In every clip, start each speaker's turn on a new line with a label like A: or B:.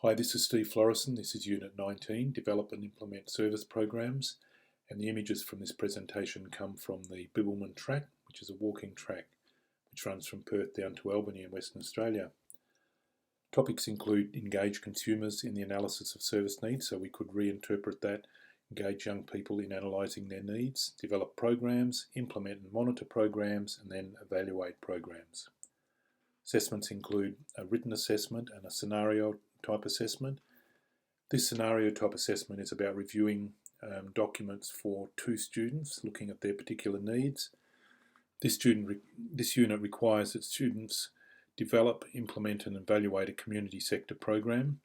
A: Hi, this is Steve Florison. This is Unit 19, Develop and Implement Service Programs, and the images from this presentation come from the Bibbulmun Track, which is a walking track which runs from Perth down to Albany in Western Australia. Topics include engage consumers in the analysis of service needs, so we could reinterpret that, engage young people in analysing their needs, develop programs, implement and monitor programs, and then evaluate programs. Assessments include a written assessment and a scenario type assessment. This scenario type assessment is about reviewing documents for two students, looking at their particular needs. This unit requires that students develop, implement and evaluate a community sector program,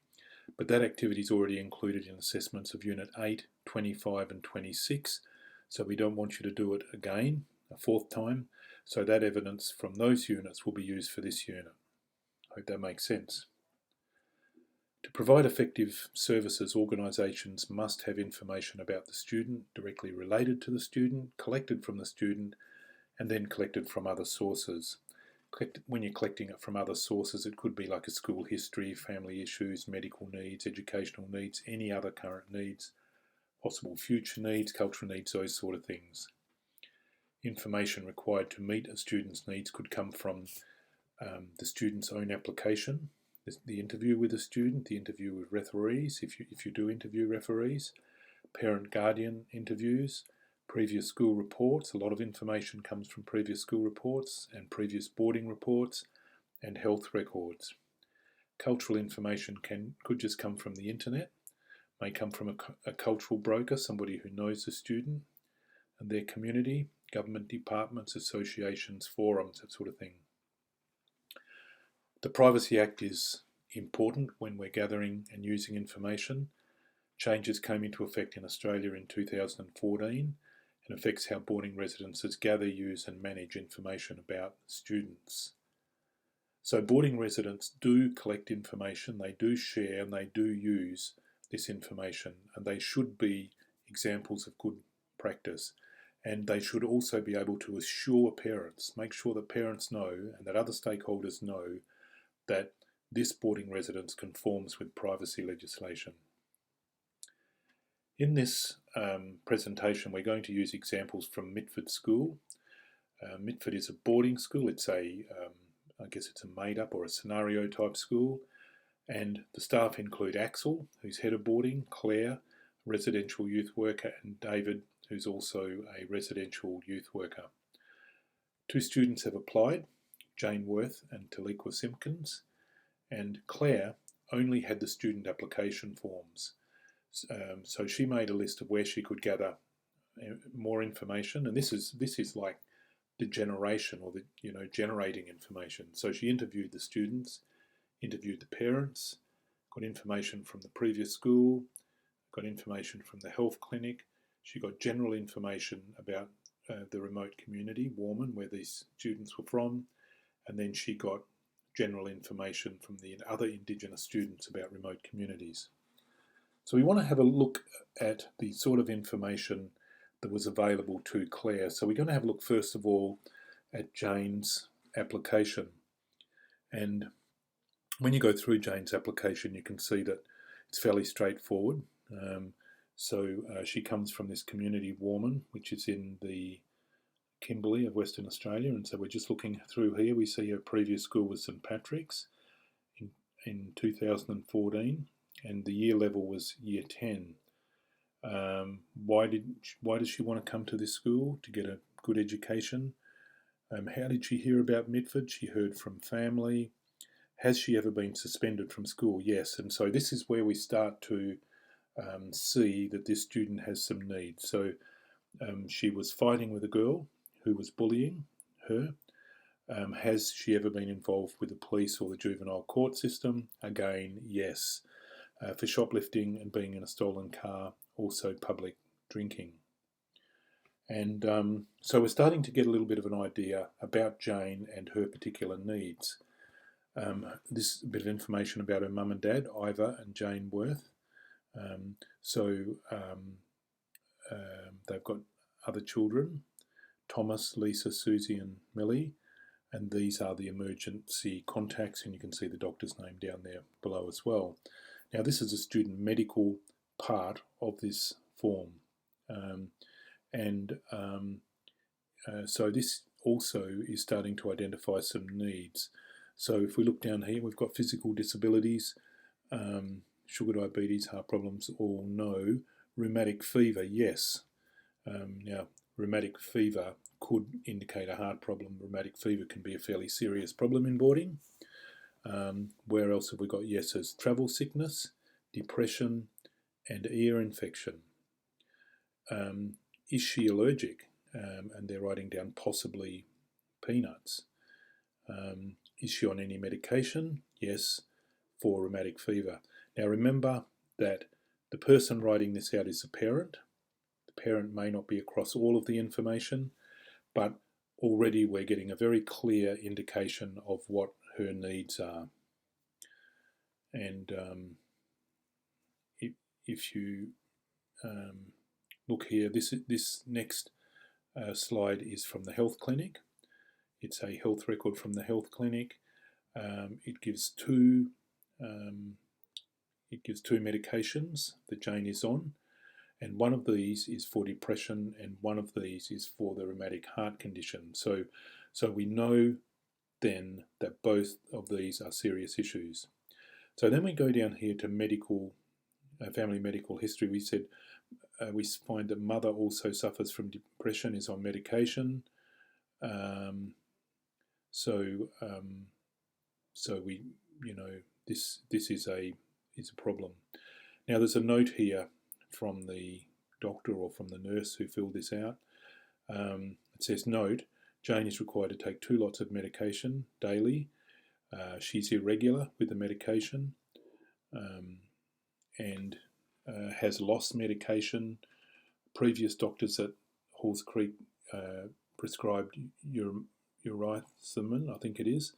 A: but that activity is already included in assessments of Unit 8, 25 and 26, so we don't want you to do it again, a fourth time, so that evidence from those units will be used for this unit. I hope that makes sense. To provide effective services, organisations must have information about the student directly related to the student, collected from the student, and then collected from other sources. When you're collecting it from other sources, it could be like a school history, family issues, medical needs, educational needs, any other current needs, possible future needs, cultural needs, those sort of things. Information required to meet a student's needs could come from the student's own application, the interview with the student, the interview with referees, if you do interview referees, parent-guardian interviews, previous school reports. A lot of information comes from previous school reports and previous boarding reports and health records. Cultural information could just come from the internet, may come from a cultural broker, somebody who knows the student and their community, government departments, associations, forums, that sort of thing. The Privacy Act is important when we're gathering and using information. Changes came into effect in Australia in 2014 and affects how boarding residences gather, use and manage information about students. So boarding residents do collect information, they do share and they do use this information, and they should be examples of good practice. And they should also be able to assure parents, make sure that parents know and that other stakeholders know that this boarding residence conforms with privacy legislation. In this presentation, we're going to use examples from Mitford School. Mitford is a boarding school. It's I guess it's a made-up or a scenario type school. And the staff include Axel, who's head of boarding, Claire, residential youth worker, and David, who's also a residential youth worker. Two students have applied, Jane Worth and Taliqua Simpkins, and Claire only had the student application forms. So she made a list of where she could gather more information, and this is like the generation or the generating information. So she interviewed the students, interviewed the parents, got information from the previous school, got information from the health clinic. She got general information about the remote community, Warman, where these students were from, and then she got general information from the other Indigenous students about remote communities. So we want to have a look at the sort of information that was available to Claire. So we're going to have a look first of all at Jane's application. And when you go through Jane's application, you can see that it's fairly straightforward. She comes from this community, Warman, which is in the Kimberley of Western Australia, and so we're just looking through here. We see her previous school was St Patrick's in 2014, and the year level was year 10. Why does she want to come to this school? To get a good education. How did she hear about Mitford? She heard from family. Has she ever been suspended from school? Yes, and so this is where we start to see that this student has some needs. So she was fighting with a girl who was bullying her. Has she ever been involved with the police or the juvenile court system? Again, yes. For shoplifting and being in a stolen car, also public drinking. And so we're starting to get a little bit of an idea about Jane and her particular needs. This bit of information about her mum and dad, Ivor and Jane Worth. They've got other children, Thomas, Lisa, Susie and Millie, and these are the emergency contacts, and you can see the doctor's name down there below as well. Now this is a student medical part of this form, so this also is starting to identify some needs. So if we look down here, we've got physical disabilities, sugar diabetes, heart problems, all no. Rheumatic fever, yes. Now, rheumatic fever could indicate a heart problem. Rheumatic fever can be a fairly serious problem in boarding. Where else have we got yeses? Travel sickness, depression, and ear infection. Is she allergic? And they're writing down possibly peanuts. Is she on any medication? Yes, for rheumatic fever. Now remember that the person writing this out is the parent. The parent may not be across all of the information, but already we're getting a very clear indication of what her needs are. And if you look here, this next slide is from the health clinic. It's a health record from the health clinic. It gives two medications that Jane is on, and one of these is for depression, and one of these is for the rheumatic heart condition. So we know then that both of these are serious issues. So then we go down here to medical, family medical history. We said we find that mother also suffers from depression, is on medication. So we, this is a problem. Now there's a note here from the doctor or from the nurse who filled this out. It says, note, Jane is required to take 2 lots of medication daily. She's irregular with the medication and has lost medication. Previous doctors at Halls Creek prescribed uricamin, I think it is,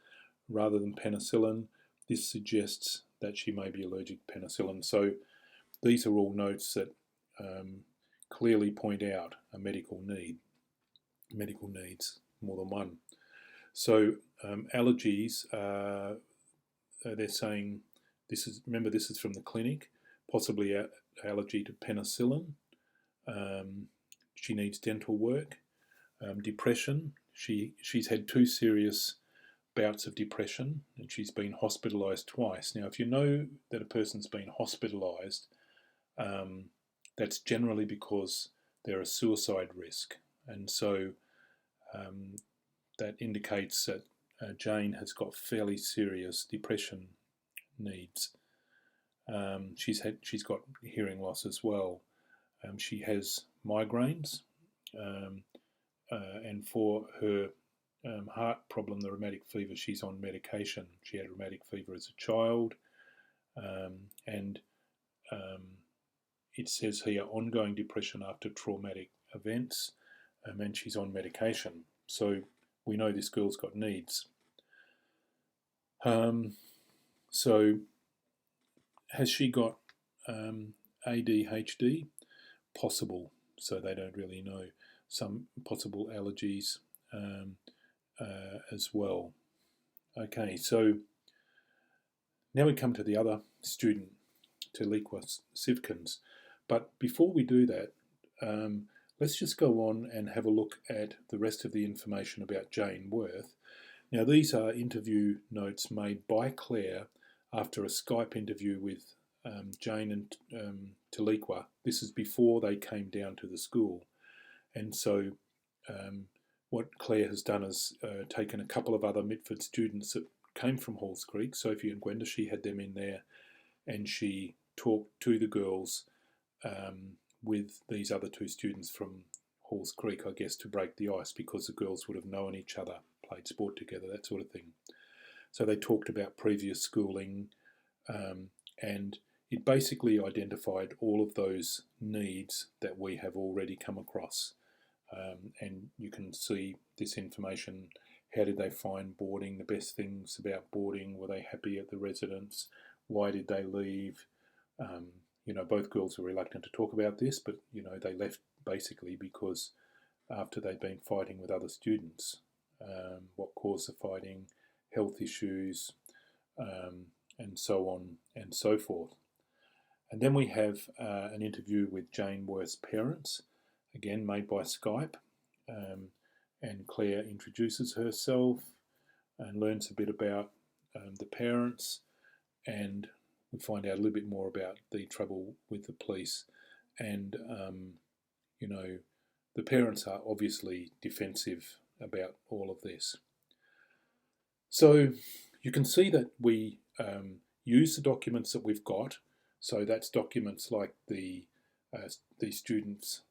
A: rather than penicillin. This suggests that she may be allergic to penicillin. So these are all notes that clearly point out a medical needs, more than one. So allergies, they're saying, this is from the clinic, possibly an allergy to penicillin. She needs dental work. Depression, she's had 2 serious bouts of depression, and she's been hospitalised twice. Now, if you know that a person's been hospitalised, that's generally because they're a suicide risk, and so that indicates that Jane has got fairly serious depression needs. She's got hearing loss as well. She has migraines, and for her heart problem, the rheumatic fever, she's on medication. She had rheumatic fever as a child, and it says here ongoing depression after traumatic events, and she's on medication. So we know this girl's got needs. So has she got ADHD? Possible, so they don't really know. Some possible allergies as well. Okay, so now we come to the other student, Taliqua Sivkins. But before we do that, let's just go on and have a look at the rest of the information about Jane Worth. Now, these are interview notes made by Claire after a Skype interview with Jane and Taliqua. This is before they came down to the school. And so what Claire has done is taken a couple of other Mitford students that came from Halls Creek, Sophie and Gwenda. She had them in there, and she talked to the girls with these other 2 students from Halls Creek, I guess, to break the ice, because the girls would have known each other, played sport together, that sort of thing. So they talked about previous schooling, and it basically identified all of those needs that we have already come across. And you can see this information. How did they find boarding? The best things about boarding. Were they happy at the residence? Why did they leave? Both girls were reluctant to talk about this, but they left basically because after they'd been fighting with other students. What caused the fighting? Health issues, and so on and so forth. And then we have an interview with Jane Worth's parents, again made by Skype. And Claire introduces herself and learns a bit about the parents, and we find out a little bit more about the trouble with the police. And, you know, the parents are obviously defensive about all of this. So you can see that we use the documents that we've got. So that's documents like the student's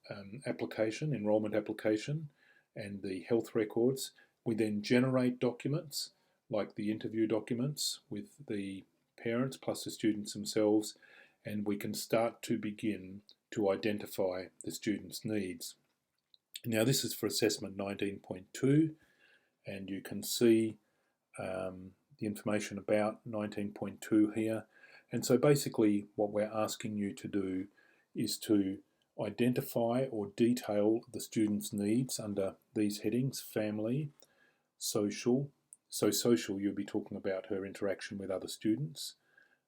A: application, enrolment application, and the health records. We then generate documents like the interview documents with the parents plus the students themselves, and we can start to begin to identify the student's needs. Now this is for assessment 19.2, and you can see the information about 19.2 here. And so basically what we're asking you to do is to identify or detail the student's needs under these headings: family, social. So social, you'll be talking about her interaction with other students,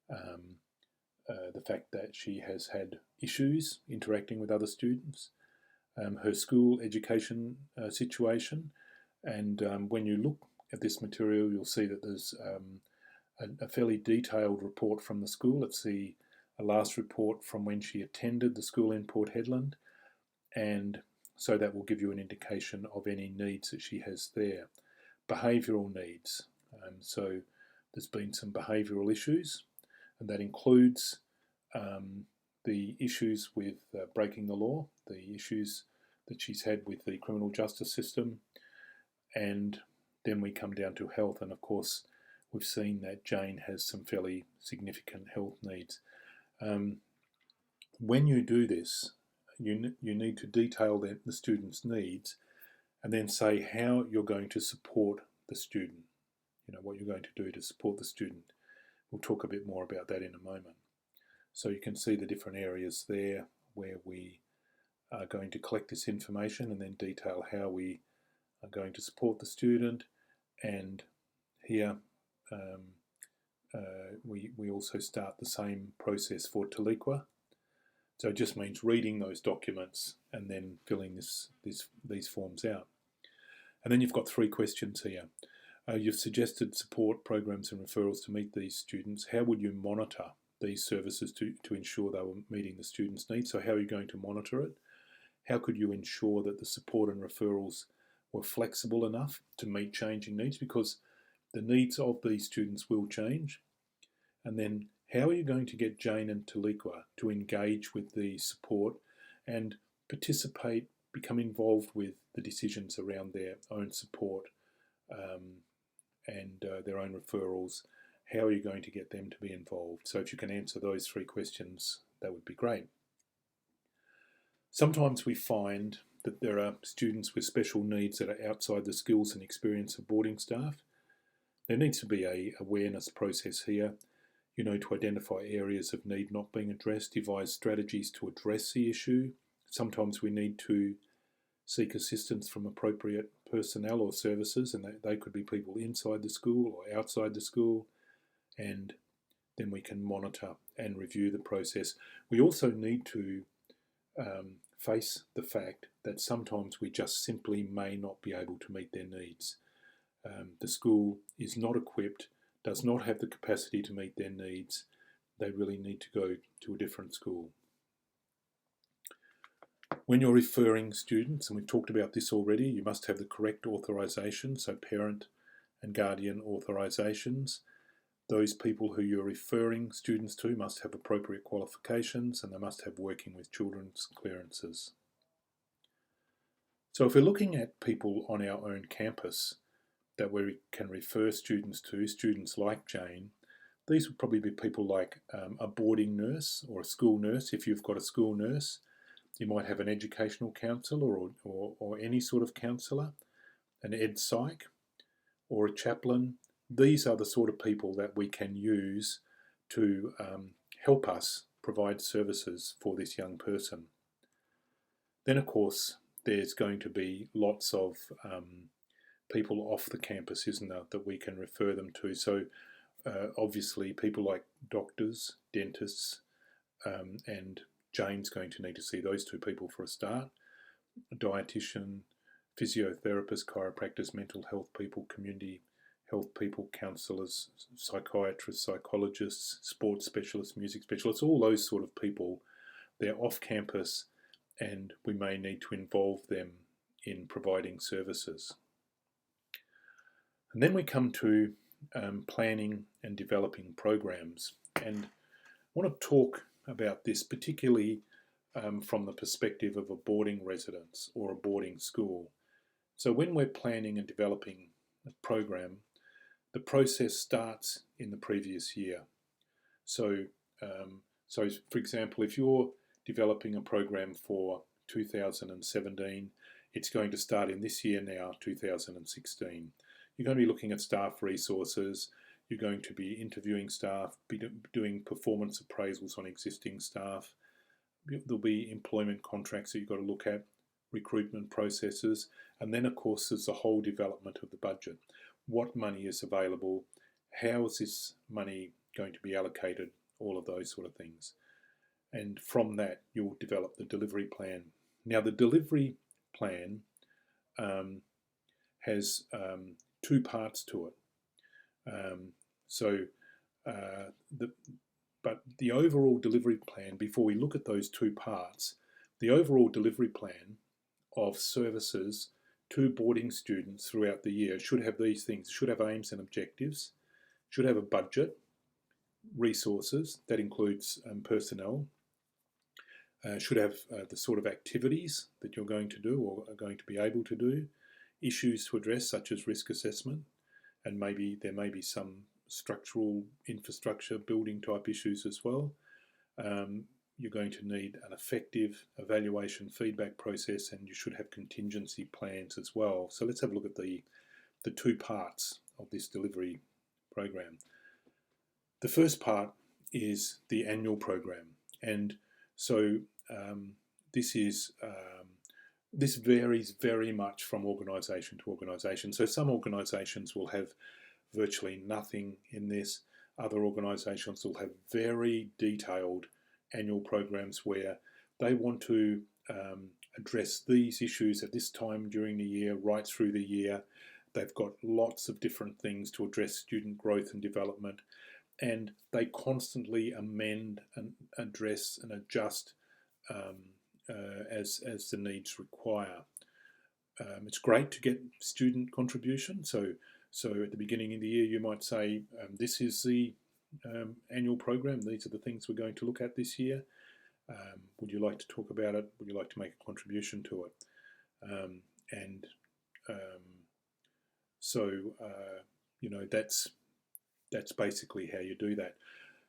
A: the fact that she has had issues interacting with other students, her school education situation. And when you look at this material, you'll see that there's a fairly detailed report from the school. It's the last report from when she attended the school in Port Hedland, and so that will give you an indication of any needs that she has there. Behavioural needs. So there's been some behavioural issues, and that includes the issues with breaking the law, the issues that she's had with the criminal justice system, and then we come down to health. And of course, we've seen that Jane has some fairly significant health needs. When you do this, you need to detail the student's needs and then say how you're going to support the student, what you're going to do to support the student. We'll talk a bit more about that in a moment. So you can see the different areas there where we are going to collect this information and then detail how we are going to support the student. And here we also start the same process for Taliqua. So it just means reading those documents and then filling these forms out. And then you've got 3 questions here. You've suggested support programs and referrals to meet these students. How would you monitor these services to ensure they were meeting the students' needs? So how are you going to monitor it? How could you ensure that the support and referrals were flexible enough to meet changing needs? Because the needs of these students will change. And then how are you going to get Jane and Taliqua to engage with the support and participate, become involved with the decisions around their own support and their own referrals? How are you going to get them to be involved? So if you can answer those 3 questions, that would be great. Sometimes we find that there are students with special needs that are outside the skills and experience of boarding staff. There needs to be an awareness process here, to identify areas of need not being addressed, devise strategies to address the issue. Sometimes we need to seek assistance from appropriate personnel or services, and they could be people inside the school or outside the school, and then we can monitor and review the process. We also need to face the fact that sometimes we just simply may not be able to meet their needs. The school is not equipped, does not have the capacity to meet their needs. They really need to go to a different school. When you're referring students, and we've talked about this already, you must have the correct authorisation, so parent and guardian authorisations. Those people who you're referring students to must have appropriate qualifications, and they must have working with children's clearances. So if we're looking at people on our own campus that we can refer students to, students like Jane, these would probably be people like a boarding nurse or a school nurse. If you've got a school nurse, you might have an educational counsellor or any sort of counsellor, an ed psych or a chaplain. These are the sort of people that we can use to help us provide services for this young person. Then, of course, there's going to be lots of people off the campus, isn't there, that we can refer them to. So obviously people like doctors, dentists, and Jane's going to need to see those 2 people for a start. A dietitian, physiotherapists, chiropractors, mental health people, community health people, counsellors, psychiatrists, psychologists, sports specialists, music specialists, all those sort of people. They're off campus and we may need to involve them in providing services. And then we come to planning and developing programs. And I want to talk about this particularly from the perspective of a boarding residence or a boarding school. So when we're planning and developing a program, the process starts in the previous year. So for example, if you're developing a program for 2017, it's going to start in this year now, 2016. You're going to be looking at staff resources, you're going to be interviewing staff, be doing performance appraisals on existing staff, there'll be employment contracts that you've got to look at, recruitment processes, and then of course there's the whole development of the budget. What money is available, how is this money going to be allocated, all of those sort of things. And from that you'll develop the delivery plan. Now the delivery plan has 2 parts to it. But the overall delivery plan, before we look at those 2 parts, the overall delivery plan of services to boarding students throughout the year should have these things. It should have aims and objectives, should have a budget, resources, that includes personnel, should have the sort of activities that you're going to do or are going to be able to do, issues to address such as risk assessment, and maybe there may be some structural infrastructure building type issues as well. You're going to need an effective evaluation feedback process, and you should have contingency plans as well. So let's have a look at the 2 parts of this delivery program. The first part is the annual program, and so this varies very much from organisation to organisation. So some organisations will have virtually nothing in this. Other organisations will have very detailed annual programs where they want to address these issues at this time during the year, right through the year. They've got lots of different things to address student growth and development, and they constantly amend and address and adjust as the needs require. It's great to get student contribution. So at the beginning of the year, you might say, this is the annual program. These are the things we're going to look at this year. Would you like to talk about it? Would you like to make a contribution to it? That's basically how you do that.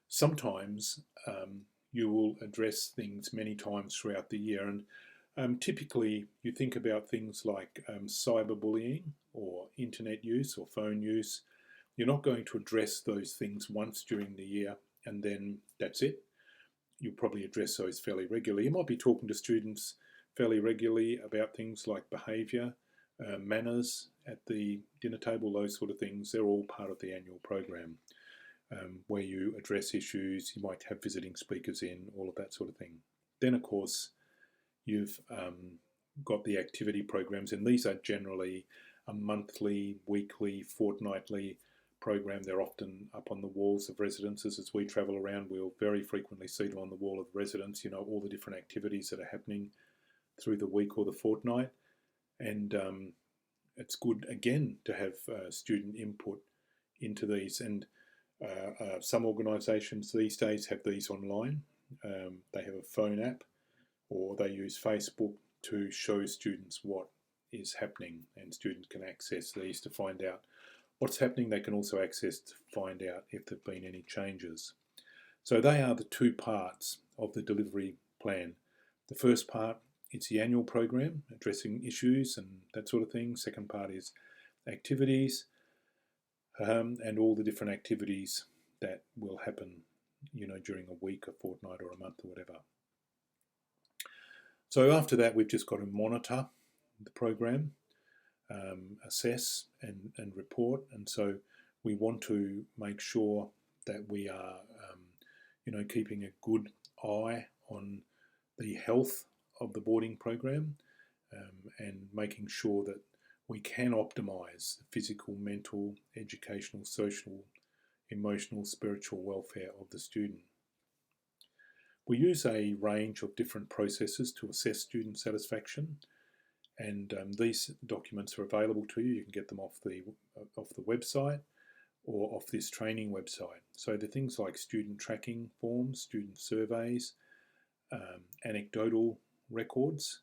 A: Sometimes you will address things many times throughout the year, and typically you think about things like cyberbullying or internet use or phone use. You're not going to address those things once during the year and then that's it. You'll probably address those fairly regularly. You might be talking to students fairly regularly about things like behaviour, manners at the dinner table, those sort of things. They're all part of the annual program where you address issues. You might have visiting speakers in, all of that sort of thing. Then, of course, you've got the activity programs, and these are generally a monthly, weekly, fortnightly program. They're often up on the walls of residences as we travel around. We'll very frequently see them on the wall of residence, all the different activities that are happening through the week or the fortnight. And it's good, again, to have student input into these. And some organisations these days have these online. They have a phone app, or they use Facebook to show students what is happening, and students can access these to find out what's happening. They can also access to find out if there have been any changes. So they are the 2 parts of the delivery plan. The first part, it's the annual program, addressing issues and that sort of thing. Second part is activities, and all the different activities that will happen, during a week, a fortnight, or a month, or whatever. So after that, we've just got to monitor the program, assess and report. And so we want to make sure that we are keeping a good eye on the health of the boarding program, and making sure that we can optimise the physical, mental, educational, social, emotional, spiritual welfare of the student. We use a range of different processes to assess student satisfaction, and these documents are available to you. You can get them off the website or off this training website. So the things like student tracking forms, student surveys, anecdotal records,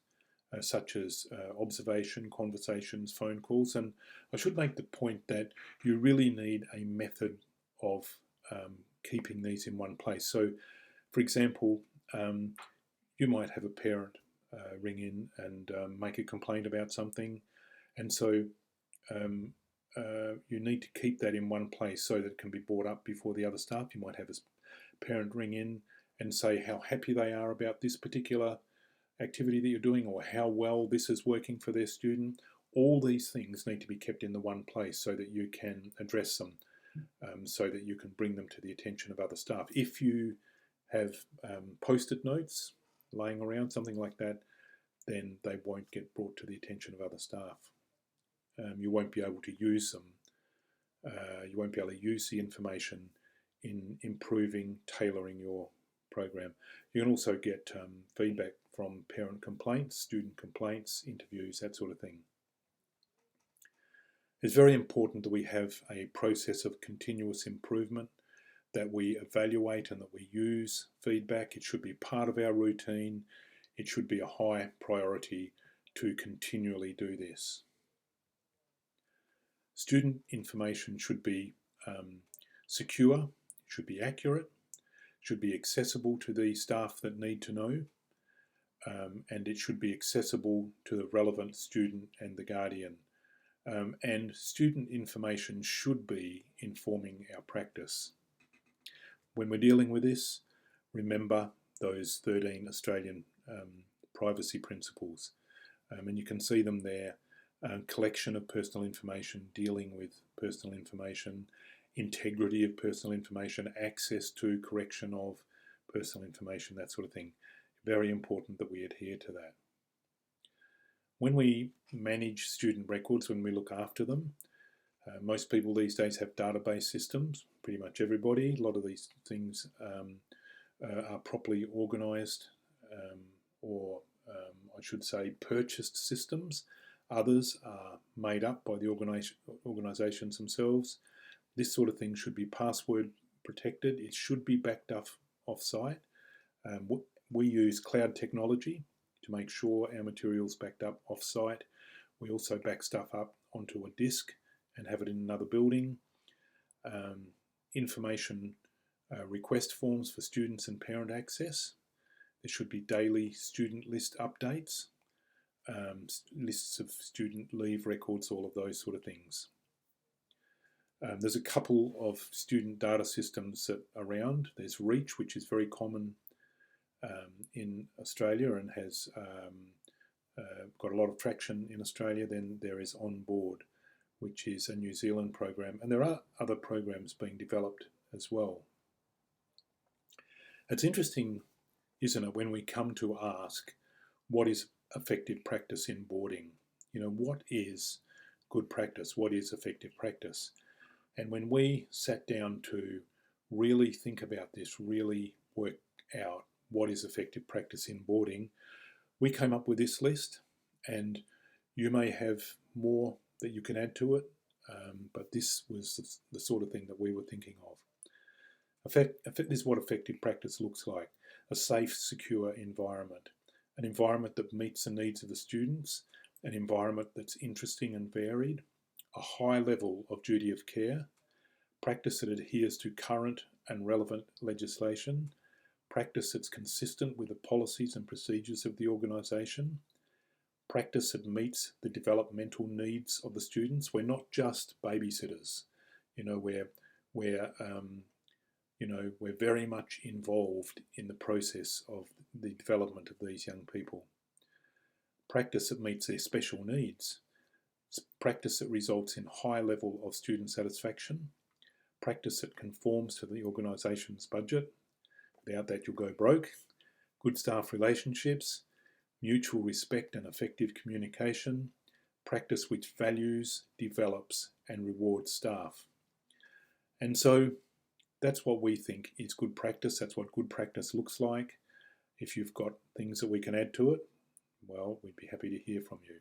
A: such as observation, conversations, phone calls. And I should make the point that you really need a method of keeping these in one place. So, for example, you might have a parent ring in and make a complaint about something, and so you need to keep that in one place so that it can be brought up before the other staff. You might have a parent ring in and say how happy they are about this particular activity that you're doing, or how well this is working for their student. All these things need to be kept in the one place so that you can address them, so that you can bring them to the attention of other staff. If you have post-it notes laying around, something like that, then they won't get brought to the attention of other staff. You won't be able to use them. You won't be able to use the information in improving, tailoring your program. You can also get feedback from parent complaints, student complaints, interviews, that sort of thing. It's very important that we have a process of continuous improvement, that we evaluate and that we use feedback. It should be part of our routine. It should be a high priority to continually do this. Student information should be secure, should be accurate, should be accessible to the staff that need to know, and it should be accessible to the relevant student and the guardian. And student information should be informing our practice. When we're dealing with this, remember those 13 Australian privacy principles, and you can see them there. Collection of personal information, dealing with personal information, integrity of personal information, access to correction of personal information, that sort of thing. Very important that we adhere to that. When we manage student records, when we look after them, most people these days have database systems, pretty much everybody. A lot of these things are properly organised, or I should say purchased systems. Others are made up by the organisations themselves. This sort of thing should be password protected. It should be backed up off-site. We use cloud technology to make sure our material's backed up off-site. We also back stuff up onto a disk and have it in another building. Information request forms for students and parent access. There should be daily student list updates. Lists of student leave records, all of those sort of things. There's a couple of student data systems that are around. There's Reach, which is very common in Australia and has got a lot of traction in Australia. Then there is Onboard, which is a New Zealand program, and there are other programs being developed as well. It's interesting, isn't it, when we come to ask what is effective practice in boarding? What is good practice? What is effective practice? And when we sat down to really think about this, really work out what is effective practice in boarding, we came up with this list, and you may have more that you can add to it, but this was the sort of thing that we were thinking of. This is what effective practice looks like: a safe, secure environment, an environment that meets the needs of the students, an environment that's interesting and varied, a high level of duty of care, practice that adheres to current and relevant legislation, practice that's consistent with the policies and procedures of the organisation, practice that meets the developmental needs of the students. We're not just babysitters, we're very much involved in the process of the development of these young people. Practice that meets their special needs. Practice that results in high level of student satisfaction. Practice that conforms to the organisation's budget. without that you'll go broke, good staff relationships, mutual respect and effective communication, practice which values, develops and rewards staff. And so that's what we think is good practice. That's what good practice looks like. If you've got things that we can add to it, well, we'd be happy to hear from you.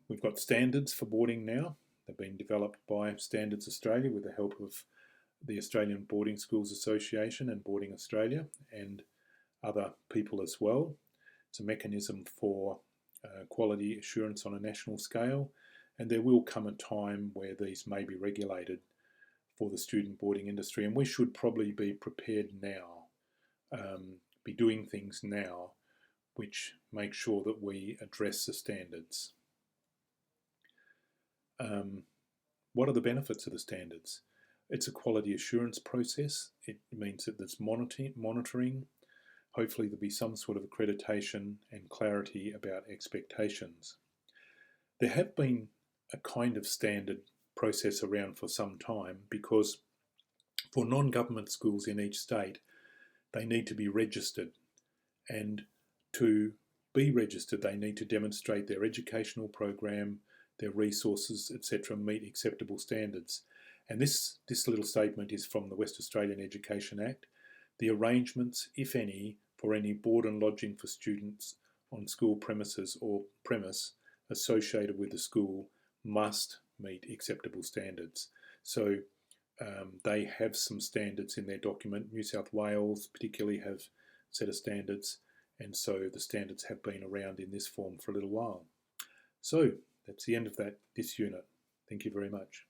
A: We've got standards for boarding now. They've been developed by Standards Australia with the help of the Australian Boarding Schools Association and Boarding Australia and other people as well. It's a mechanism for quality assurance on a national scale, and there will come a time where these may be regulated for the student boarding industry, and we should probably be prepared now, be doing things now which make sure that we address the standards. What are the benefits of the standards? It's a quality assurance process. It means that there's monitoring. Hopefully there'll be some sort of accreditation and clarity about expectations. There have been a kind of standard process around for some time because for non-government schools in each state, they need to be registered, and to be registered they need to demonstrate their educational program, their resources, etc. meet acceptable standards. And this little statement is from the West Australian Education Act. The arrangements, if any, for any board and lodging for students on school premises or premise associated with the school must meet acceptable standards. So they have some standards in their document. New South Wales particularly have set of standards, and so the standards have been around in this form for a little while. So that's the end of this unit. Thank you very much.